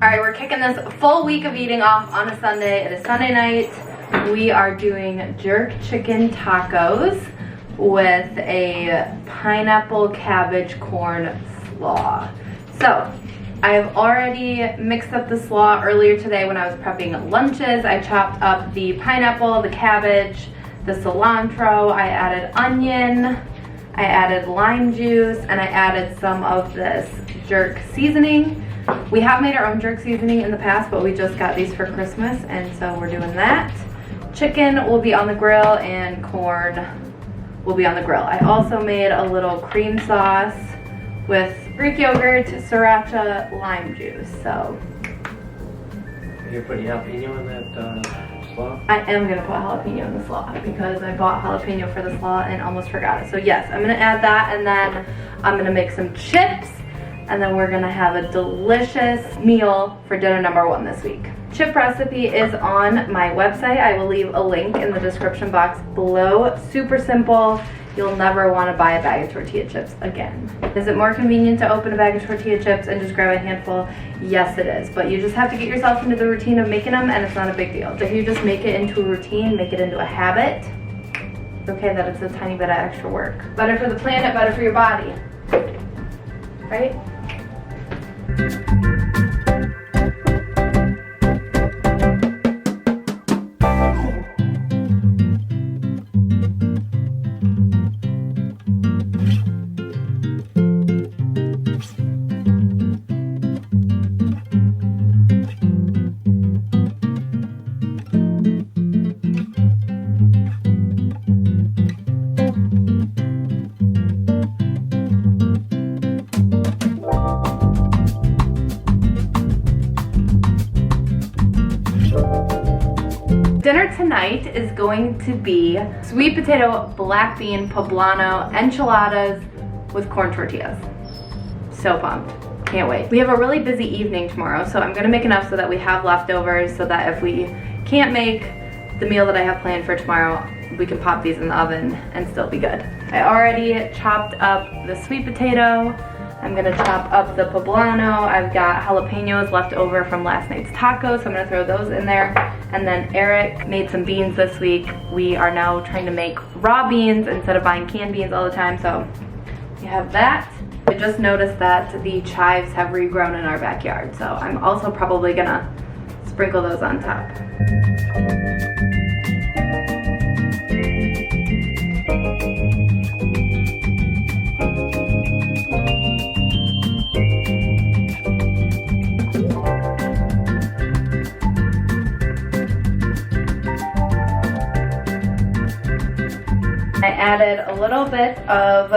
Alright, we're kicking this full week of eating off on a Sunday. It is Sunday night. We are doing jerk chicken tacos with a pineapple cabbage corn slaw. So, I've already mixed up the slaw earlier today when I was prepping lunches. I chopped up the pineapple, the cabbage, the cilantro. I added onion. I added lime juice, and I added some of this jerk seasoning. We have made our own jerk seasoning in the past, but we just got these for Christmas, and so we're doing that. Chicken will be on the grill, and corn will be on the grill. I also made a little cream sauce with Greek yogurt, sriracha, lime juice. So You're putting jalapeno in that slaw? I am gonna put jalapeno in the slaw because I bought jalapeno for the slaw and almost forgot it. So yes, I'm gonna add that, and then I'm gonna make some chips, and then we're gonna have a delicious meal for dinner number 1 this week. Chip recipe is on my website. I will leave a link in the description box below. Super simple. You'll never want to buy a bag of tortilla chips again. Is it more convenient to open a bag of tortilla chips and just grab a handful? Yes, it is. But you just have to get yourself into the routine of making them, and it's not a big deal. If you just make it into a routine, make it into a habit, it's okay that it's a tiny bit of extra work. Better for the planet, better for your body. Right? Dinner tonight is going to be sweet potato, black bean, poblano, enchiladas with corn tortillas. So pumped. Can't wait. We have a really busy evening tomorrow, so I'm gonna make enough so that we have leftovers so that if we can't make the meal that I have planned for tomorrow, we can pop these in the oven and still be good. I already chopped up the sweet potato. I'm gonna chop up the poblano. I've got jalapenos left over from last night's tacos, so I'm gonna throw those in there. And then Eric made some beans this week. We are now trying to make raw beans instead of buying canned beans all the time, so we have that. I just noticed that the chives have regrown in our backyard, so I'm also probably gonna sprinkle those on top. I added a little bit of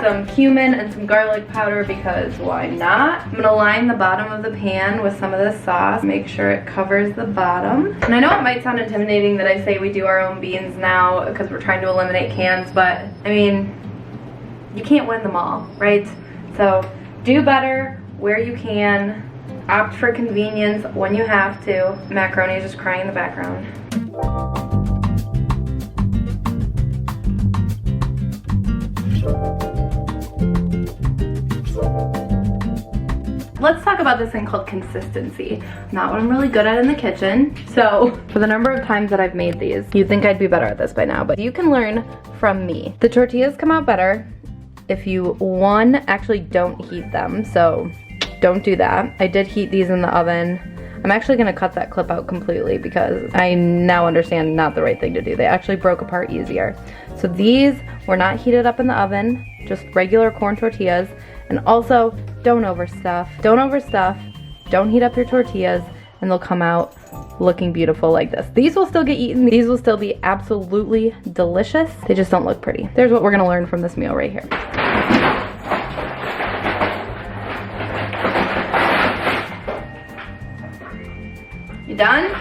some cumin and some garlic powder because why not? I'm gonna line the bottom of the pan with some of this sauce, make sure it covers the bottom. And I know it might sound intimidating that I say we do our own beans now because we're trying to eliminate cans, but I mean, you can't win them all, right? So do better where you can, opt for convenience when you have to. Macaroni is just crying in the background. Let's talk about this thing called consistency. Not what I'm really good at in the kitchen. So, for the number of times that I've made these, you'd think I'd be better at this by now, but you can learn from me. The tortillas come out better if you, one, actually don't heat them, so don't do that. I did heat these in the oven. I'm actually gonna cut that clip out completely because I now understand not the right thing to do. They actually broke apart easier. So these were not heated up in the oven, just regular corn tortillas. And also, don't overstuff. Don't overstuff, don't heat up your tortillas, and they'll come out looking beautiful like this. These will still get eaten. These will still be absolutely delicious. They just don't look pretty. There's what we're gonna learn from this meal right here. You done?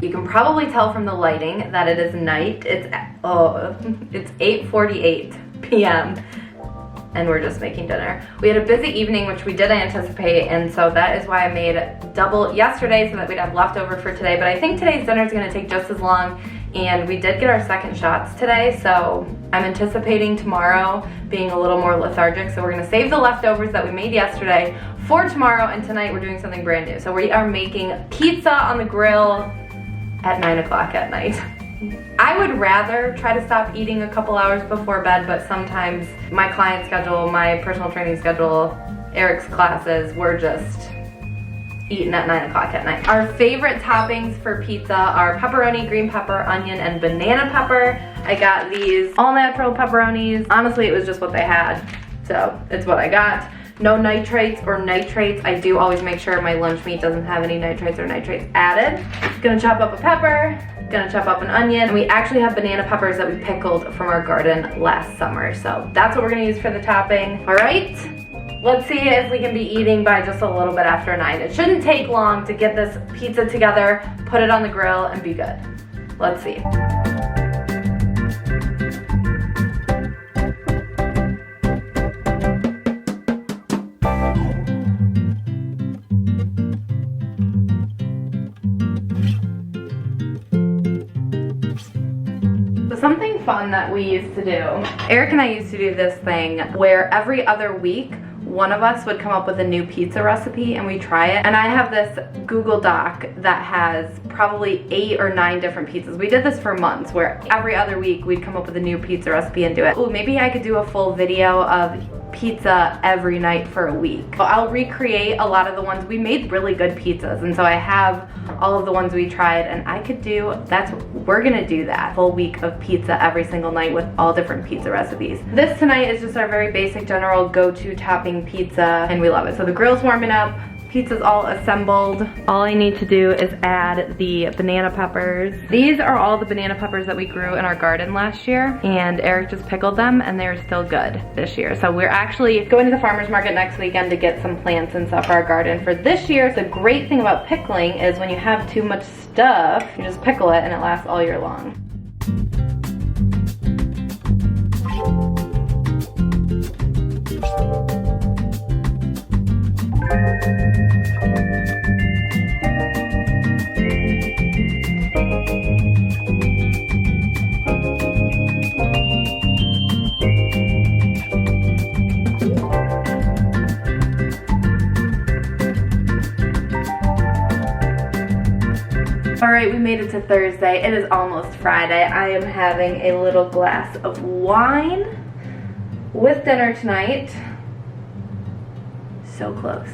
You can probably tell from the lighting that it is night. It's 8:48 p.m. and we're just making dinner. We had a busy evening, which we didn't anticipate, and so that is why I made double yesterday so that we'd have leftover for today. But I think today's dinner is gonna take just as long, and we did get our second shots today, so I'm anticipating tomorrow being a little more lethargic. So we're gonna save the leftovers that we made yesterday for tomorrow, and tonight we're doing something brand new. So we are making pizza on the grill at 9 o'clock at night. I would rather try to stop eating a couple hours before bed, but sometimes my client schedule, my personal training schedule, Eric's classes, we're just eating at 9 o'clock at night. Our favorite toppings for pizza are pepperoni, green pepper, onion, and banana pepper. I got these all natural pepperonis. Honestly, it was just what they had, so it's what I got. No nitrates or nitrates. I do always make sure my lunch meat doesn't have any nitrates or nitrates added. Gonna chop up a pepper, gonna chop up an onion, and we actually have banana peppers that we pickled from our garden last summer, so that's what we're gonna use for the topping. All right, let's see if we can be eating by just a little bit after 9. It shouldn't take long to get this pizza together, put it on the grill, and be good. Let's see. Something fun that we used to do, Eric and I used to do this thing where every other week one of us would come up with a new pizza recipe and we try it. And I have this Google Doc that has probably 8 or 9 different pizzas. We did this for months where every other week we'd come up with a new pizza recipe and do it. Ooh, maybe I could do a full video of pizza every night for a week. I'll recreate a lot of the ones. We made really good pizzas, and so I have all of the ones we tried, and I could do, we're gonna do that full week of pizza every single night with all different pizza recipes. This tonight is just our very basic general go-to topping pizza, and we love it. So the grill's warming up, pizza's all assembled. All I need to do is add the banana peppers. These are all the banana peppers that we grew in our garden last year, and Eric just pickled them and they're still good this year. So we're actually going to the farmer's market next weekend to get some plants and stuff for our garden for this year. The great thing about pickling is when you have too much stuff, you just pickle it and it lasts all year long. All right, we made it to Thursday. It is almost Friday. I am having a little glass of wine with dinner tonight. So close.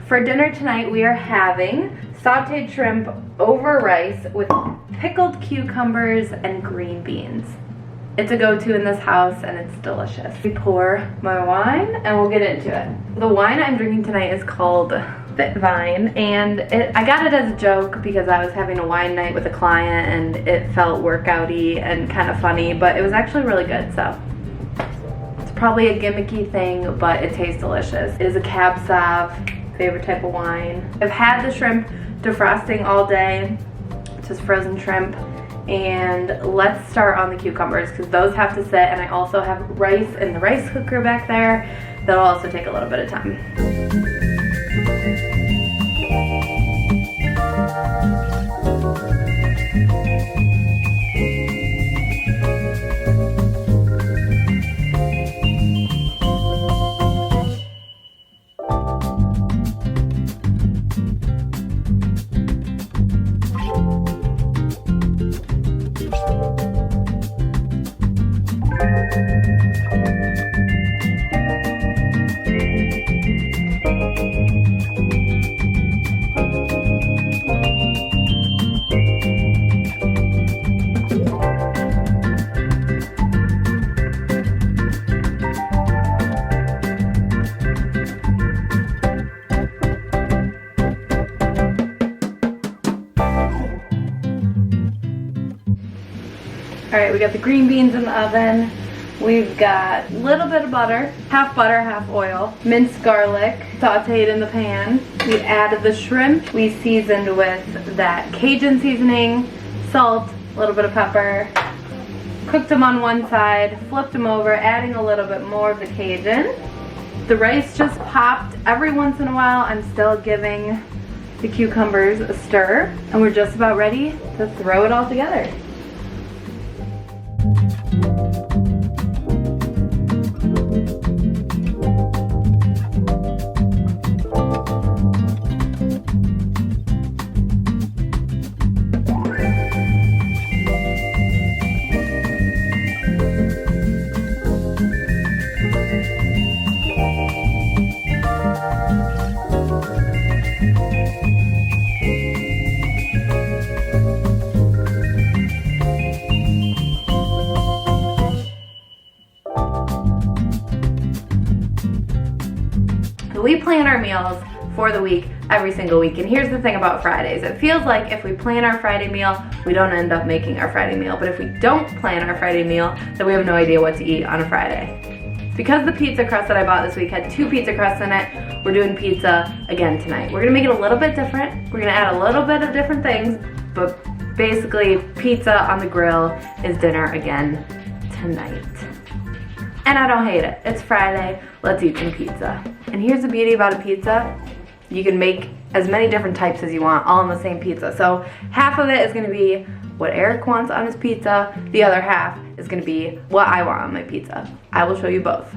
For dinner tonight, we are having sauteed shrimp over rice with pickled cucumbers and green beans. It's a go-to in this house and it's delicious. We pour my wine and we'll get into it. The wine I'm drinking tonight is called Vine, and I got it as a joke because I was having a wine night with a client and it felt workouty and kind of funny, but it was actually really good, so it's probably a gimmicky thing, but it tastes delicious. It is a Cab Sauv, favorite type of wine. I've had the shrimp defrosting all day, just frozen shrimp, and let's start on the cucumbers because those have to sit, and I also have rice in the rice cooker back there. That'll also take a little bit of time. Alright, we got the green beans in the oven. We've got a little bit of butter, half oil, minced garlic, sauteed in the pan. We added the shrimp. We seasoned with that Cajun seasoning, salt, a little bit of pepper. Cooked them on one side, flipped them over, adding a little bit more of the Cajun. The rice just popped. Every once in a while, I'm still giving the cucumbers a stir, and we're just about ready to throw it all together. We plan our meals for the week every single week, and here's the thing about Fridays. It feels like if we plan our Friday meal, we don't end up making our Friday meal, but if we don't plan our Friday meal, then we have no idea what to eat on a Friday. Because the pizza crust that I bought this week had 2 pizza crusts in it, we're doing pizza again tonight. We're gonna make it a little bit different. We're gonna add a little bit of different things, but basically pizza on the grill is dinner again tonight. And I don't hate it. It's Friday, let's eat some pizza. And here's the beauty about a pizza. You can make as many different types as you want, all on the same pizza. So half of it is gonna be what Eric wants on his pizza. The other half is gonna be what I want on my pizza. I will show you both.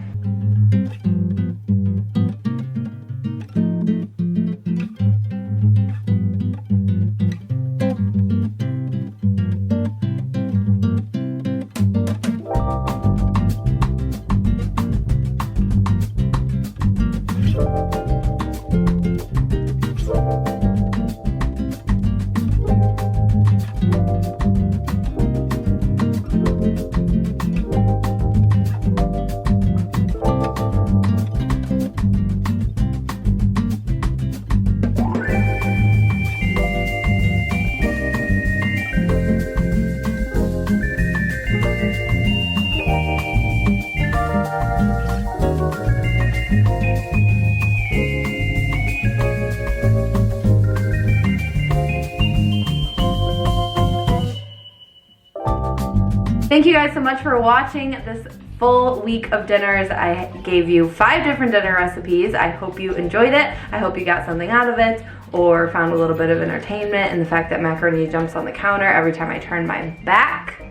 Thank you guys so much for watching this full week of dinners. I gave you 5 different dinner recipes. I hope you enjoyed it. I hope you got something out of it or found a little bit of entertainment in the fact that macaroni jumps on the counter every time I turn my back.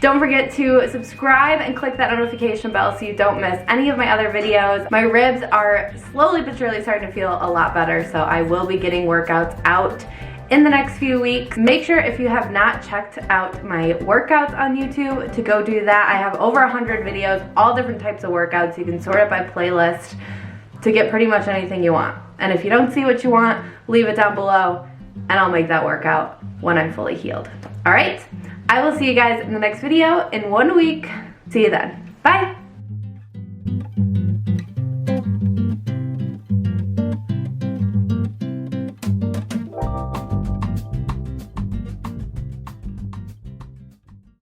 Don't forget to subscribe and click that notification bell so you don't miss any of my other videos. My ribs are slowly but surely starting to feel a lot better, so I will be getting workouts out in the next few weeks. Make sure if you have not checked out my workouts on YouTube to go do that. I have over 100 videos, all different types of workouts. You can sort it by playlist to get pretty much anything you want. And if you don't see what you want, leave it down below and I'll make that workout when I'm fully healed. All right? I will see you guys in the next video in 1 week. See you then. Bye.